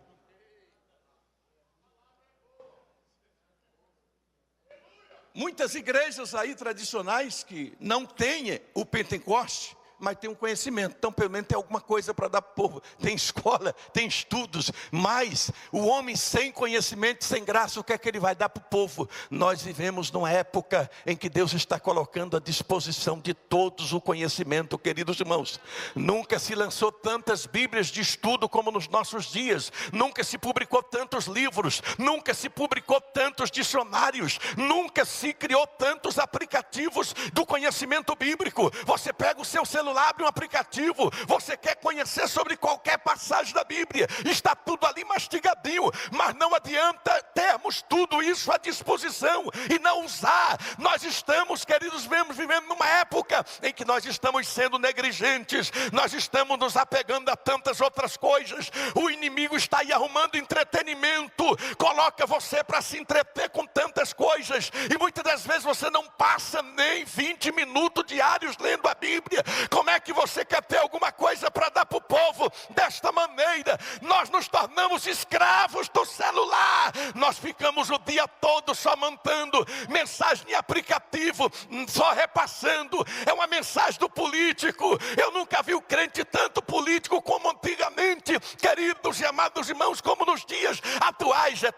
Muitas igrejas aí tradicionais que não têm o Pentecoste, mas tem um conhecimento, então pelo menos tem alguma coisa para dar para o povo. Tem escola, tem estudos, mas o homem sem conhecimento, sem graça, o que é que ele vai dar para o povo? Nós vivemos numa época em que Deus está colocando à disposição de todos o conhecimento, queridos irmãos. Nunca se lançou tantas Bíblias de estudo como nos nossos dias, nunca se publicou tantos livros, nunca se publicou tantos dicionários, nunca se criou tantos aplicativos do conhecimento bíblico. Você pega o seu celular, abre um aplicativo, você quer conhecer sobre qualquer passagem da Bíblia, está tudo ali mastigadinho, mas não adianta termos tudo isso à disposição e não usar. Nós estamos, queridos, vivendo numa época em que nós estamos sendo negligentes, nós estamos nos apegando a tantas outras coisas. O inimigo está aí arrumando entretenimento, coloca você para se entreter com tantas coisas, e muitas das vezes você não passa nem 20 minutos diários lendo a Bíblia. Como é que você quer ter alguma coisa para dar para o povo desta maneira? maneira, nós nos tornamos escravos do celular. Nós ficamos o dia todo só mandando mensagem em aplicativo, só repassando. É uma mensagem do político. Eu nunca vi o crente tanto político como antigamente, queridos e amados irmãos, como nos dias atuais. É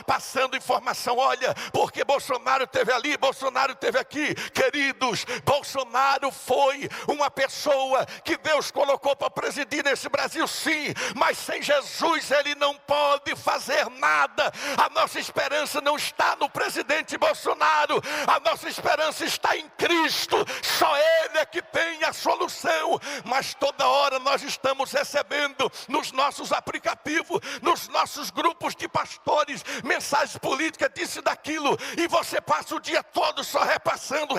passando informação, olha, porque Bolsonaro esteve ali, Bolsonaro esteve aqui. Queridos, Bolsonaro foi uma pessoa que Deus colocou para presidir nesse Brasil, sim, mas sem Jesus ele não pode fazer nada. A nossa esperança não está no presidente Bolsonaro, a nossa esperança está em Cristo. Só Ele é que tem a solução. Mas toda hora nós estamos recebendo nos nossos aplicativos, nos nossos grupos de pastores, mensagens políticas, disso e daquilo, e você passa o dia todo só repassando,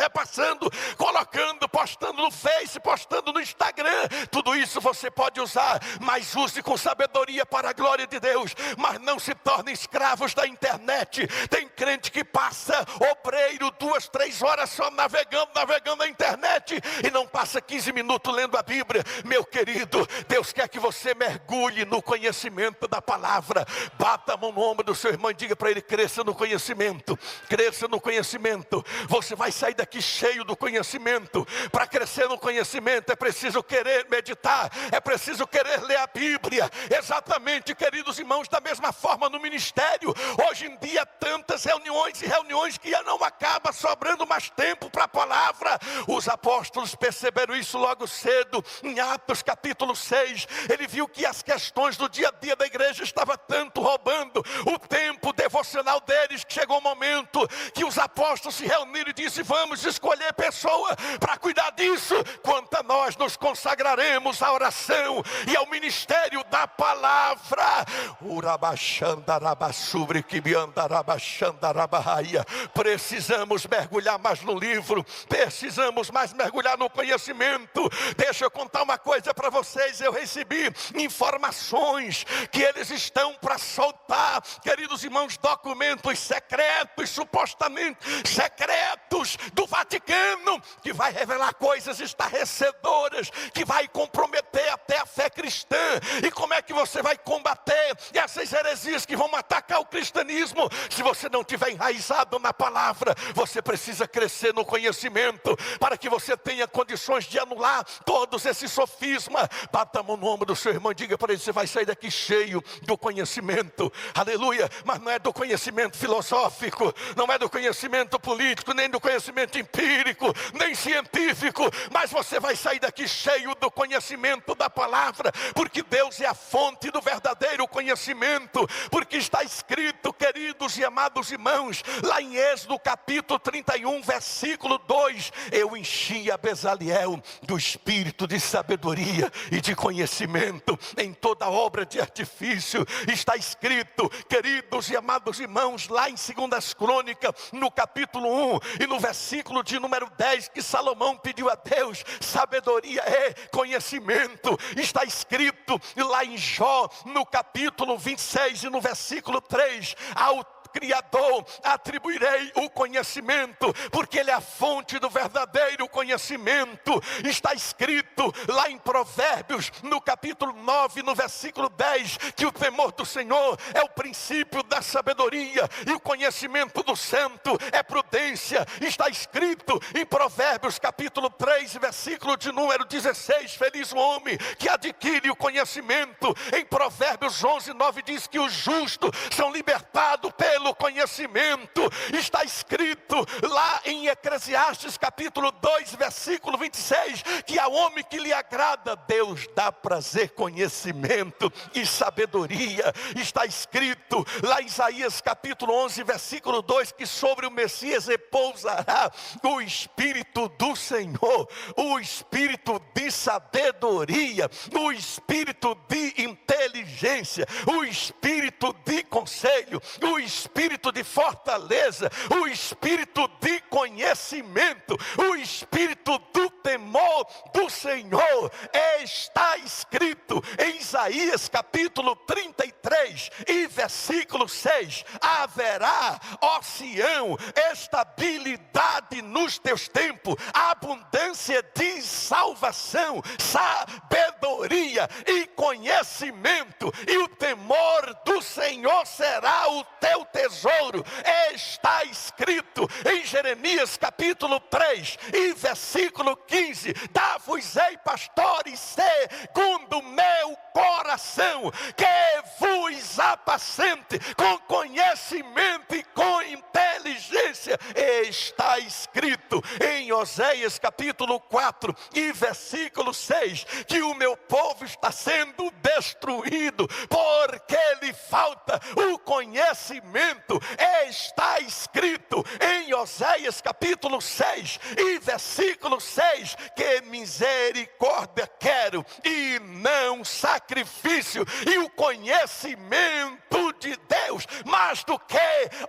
colocando, postando no Face, postando no Instagram. Tudo isso você pode usar, mas use com sabedoria para a glória de Deus. Mas não se torne escravos da internet. Tem crente que passa obreiro 2, 3 horas só navegando na internet e não passa 15 minutos lendo a Bíblia. Meu querido, Deus quer que você mergulhe no conhecimento da palavra. Bata a mão no ombro do seu irmão e diga para ele: cresça no conhecimento, cresça no conhecimento. Você vai sair daqui cheio do conhecimento. Para crescer no conhecimento é preciso querer meditar, é preciso querer ler a Bíblia. Exatamente, queridos irmãos, da mesma forma no ministério. Hoje em dia tantas reuniões que já não acaba sobrando mais tempo para a palavra. Os apóstolos perceberam isso logo cedo. Em Atos capítulo 6, ele viu que as questões do dia a dia da igreja estavam tanto roubando o tempo devocional deles, que chegou o momento que os apóstolos se reuniram e disseram: vamos escolher pessoa para cuidar disso. Quanto a nós, nos consagraremos à oração e ao ministério da palavra. Precisamos mergulhar mais no livro, precisamos mais mergulhar no conhecimento. Deixa eu contar uma coisa para vocês. Eu recebi informações que eles estão para soltar, queridos irmãos, documentos secretos, supostamente secretos do Vaticano, que vai revelar coisas estarrecedoras, que vai comprometer até a fé cristã. E como é que você vai combater essas heresias que vão atacar o cristianismo? Se você não tiver enraizado na palavra, você precisa crescer no conhecimento, para que você tenha condições de anular todos esses sofismas. Bata a mão no ombro do seu irmão e diga para ele: você vai sair daqui cheio do conhecimento. Aleluia. Mas não é do conhecimento filosófico, não é do conhecimento político, nem do conhecimento empírico, nem científico, mas você vai sair daqui cheio do conhecimento da palavra, porque Deus é a fonte do verdadeiro conhecimento. Porque está escrito, queridos e amados irmãos, lá em Êxodo capítulo 31, versículo 2: eu enchi a Bezaliel do espírito de sabedoria e de conhecimento em toda obra de artifício. Está escrito, queridos e amados irmãos, lá em 2 Crônicas, no capítulo 1 e no versículo de número 10, que Salomão pediu a Deus sabedoria e conhecimento. Está escrito lá em Jó, no capítulo 26 e no versículo 3, ao Criador atribuirei o conhecimento, porque Ele é a fonte do verdadeiro conhecimento. Está escrito lá em Provérbios, no capítulo 9, no versículo 10, que o temor do Senhor é o princípio da sabedoria, e o conhecimento do santo é prudência. Está escrito em Provérbios capítulo 3, versículo de número 16: feliz o homem que adquire o conhecimento. Em Provérbios 11, 9 diz que os justos são libertados pelo conhecimento. Está escrito lá em Eclesiastes capítulo 2, versículo 26, que a homem que lhe agrada, Deus dá prazer, conhecimento e sabedoria. Está escrito lá em Isaías capítulo 11, versículo 2, que sobre o Messias repousará o Espírito do Senhor, o Espírito de sabedoria, o Espírito de inteligência, o Espírito de conselho, o Espírito de fortaleza, o Espírito de conhecimento, o Espírito do temor do Senhor. Está escrito em Isaías capítulo 33, 33 e versículo 6. Haverá, ó Sião, estabilidade nos teus tempos, abundância de salvação, sabedoria e conhecimento, e o temor do Senhor será o teu tesouro. Está escrito em Jeremias capítulo 3 e versículo 15: dar-vos-ei pastores segundo meu coração, que vos apacente com conhecimento e com inteligência. Está escrito em Oséias capítulo 4 e versículo 6 que o meu povo está sendo destruído porque lhe falta o conhecimento. Está escrito em Oséias capítulo 6 e versículo 6 que misericórdia quero e não sacrifício, e o conhecimento de Deus mais do que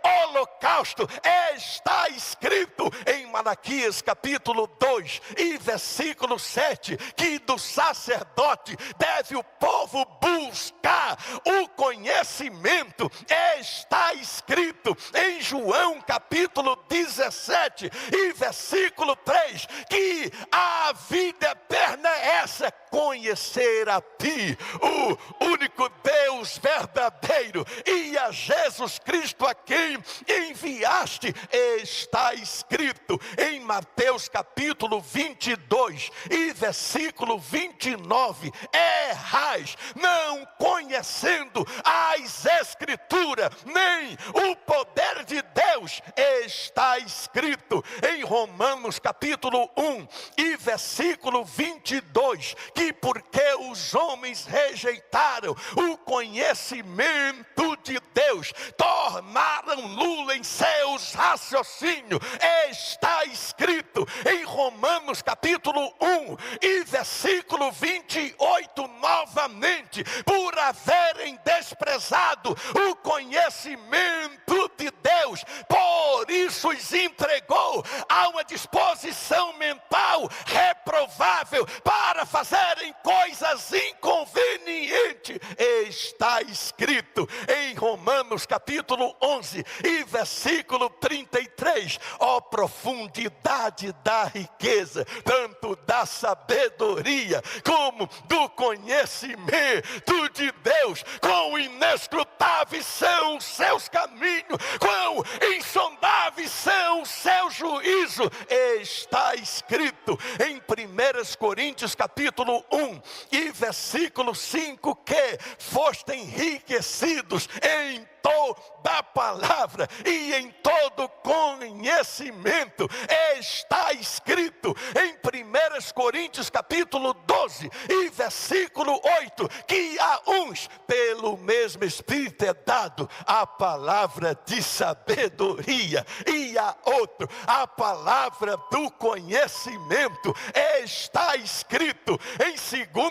holocausto. Está escrito em Malaquias capítulo 2 e versículo 7 que do sacerdote deve o povo buscar o conhecimento. Está escrito em João capítulo 17 e versículo 3 que a vida eterna é essa: conhecer a ti, o único Deus verdadeiro, e a Jesus Cristo a quem enviaste. Está escrito em Mateus capítulo 22 e versículo 29: errais, não conhecendo as Escrituras, nem o poder de Deus. Está escrito em Romanos capítulo 1 e versículo 22 que porque os homens rejeitaram o conhecimento de Deus, tornaram nulo em seus raciocínios. Está escrito em Romanos capítulo 1 e versículo 28 novamente: por haverem desprezado o conhecimento de Deus, por isso os entregou a uma disposição mental reprovável para fazerem coisas inconvenientes. Está escrito em Romanos capítulo 11 e versículo 33: ó profundidade da riqueza, tanto da sabedoria como do conhecimento de Deus, quão inescrutáveis são os seus caminhos, quão insondáveis são os seus juízos. Está escrito em 1 Coríntios capítulo 1 e versículo 5 que foste enriquecidos em toda a palavra e em todo conhecimento. Está escrito em 1 Coríntios capítulo 12 e versículo 8 que a uns pelo mesmo Espírito é dado a palavra de sabedoria, e a outro a palavra do conhecimento. Está escrito em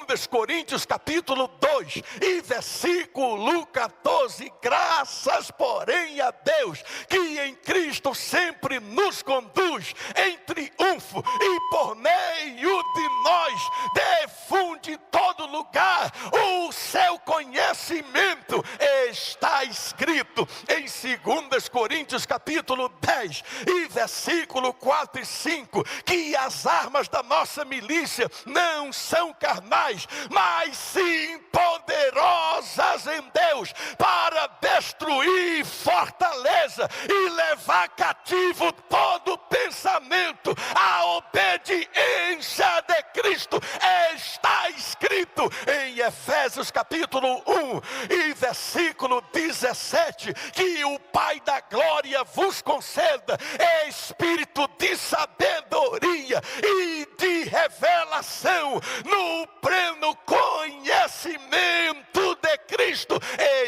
2 Coríntios capítulo 2 e versículo 14: graças porém a Deus que em Cristo sempre nos conduz em triunfo, e por meio de nós difunde em todo lugar o seu conhecimento. Está escrito em 2 Coríntios capítulo 10 e versículo 4 e 5 que as armas da nossa milícia não são carnais, mas sim poderosas em Deus para destruir fortaleza e levar cativo todo pensamento à obediência de Cristo. Está escrito em Efésios capítulo 1 e versículo 17 que o Pai da glória vos conceda espírito de sabedoria e de revelação no pleno conhecimento de Cristo.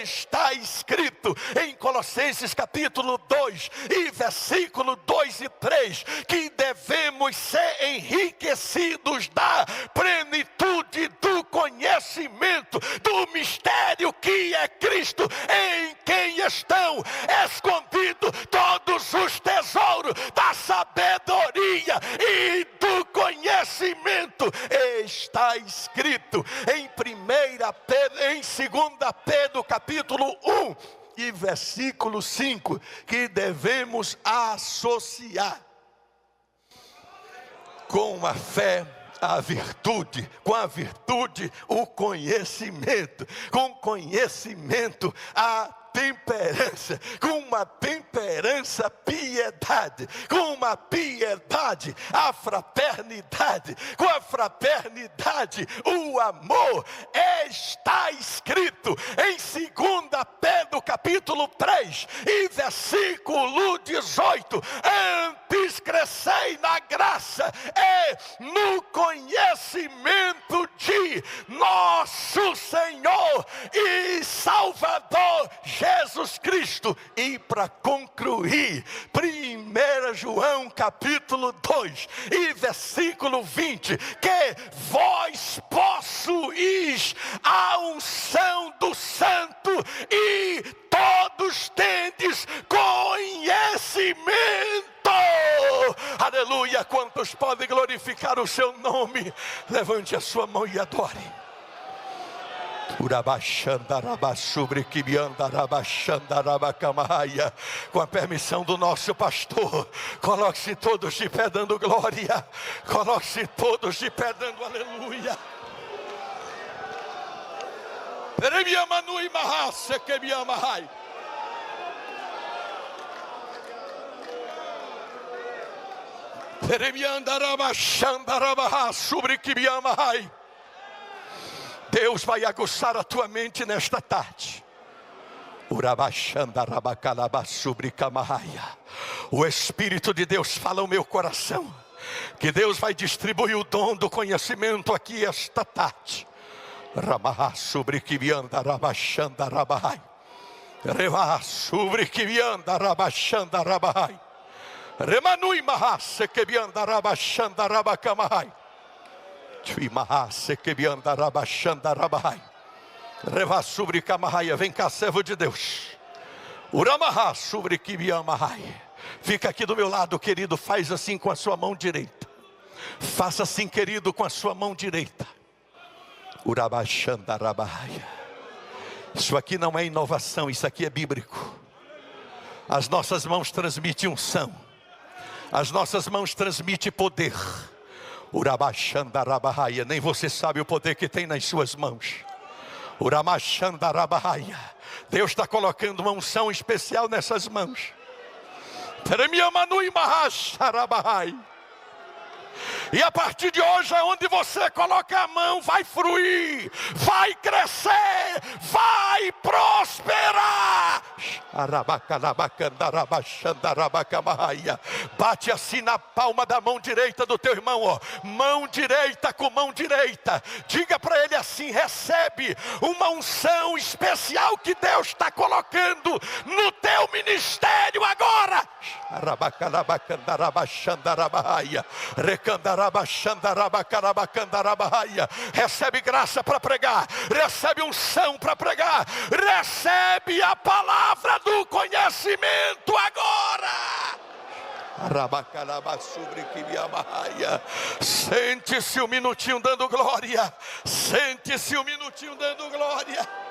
Está escrito em Colossenses capítulo 2 e versículo 2 e 3 que devemos ser enriquecidos da plenitude do conhecimento do mistério que é Cristo, em quem estão escondidos todos vossos tesouros da sabedoria e do conhecimento. Está escrito em 2 Pedro capítulo 1 e versículo 5, que devemos associar com a fé a virtude, com a virtude o conhecimento, com o conhecimento a temperança, com uma temperança piedade, com uma piedade a fraternidade, com a fraternidade o amor. Está escrito em 2 Pedro capítulo 3 e versículo 18: antes crescei na graça e no conhecimento de nosso Senhor e Salvador Jesus Cristo. E para concluir, 1 João capítulo 2 e versículo 20, que vós possuís a unção do Santo e todos tendes conhecimento. Aleluia! Quantos podem glorificar o seu nome? Levante a sua mão e adore. Com a permissão do nosso pastor, coloque-se todos de pé dando glória. Coloque-se todos de pé dando aleluia. Deus vai aguçar a tua mente nesta tarde. O Espírito de Deus fala ao meu coração que Deus vai distribuir o dom do conhecimento aqui esta tarde. Vem cá, servo de Deus. Fica aqui do meu lado, querido. Faz assim com a sua mão direita. Faça assim, querido, com a sua mão direita. Isso aqui não é inovação, isso aqui é bíblico. As nossas mãos transmitem unção. As nossas mãos transmitem poder. Nem você sabe o poder que tem nas suas mãos. Deus está colocando uma unção especial nessas mãos. E a partir de hoje, onde você coloca a mão, vai fruir, vai crescer, vai prosperar. Bate assim na palma da mão direita do teu irmão, ó. Mão direita com mão direita. Diga para ele assim: recebe uma unção especial que Deus está colocando no teu ministério agora. Recebe graça para pregar, recebe unção para pregar, recebe a palavra do conhecimento agora. Sente-se um minutinho dando glória. Sente-se um minutinho dando glória.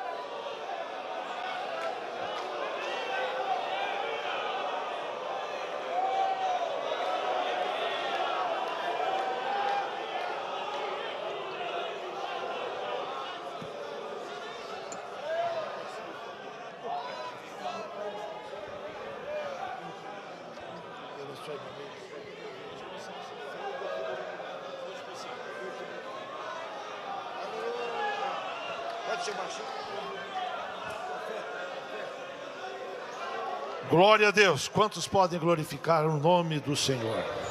Glória a Deus. Quantos podem glorificar o nome do Senhor?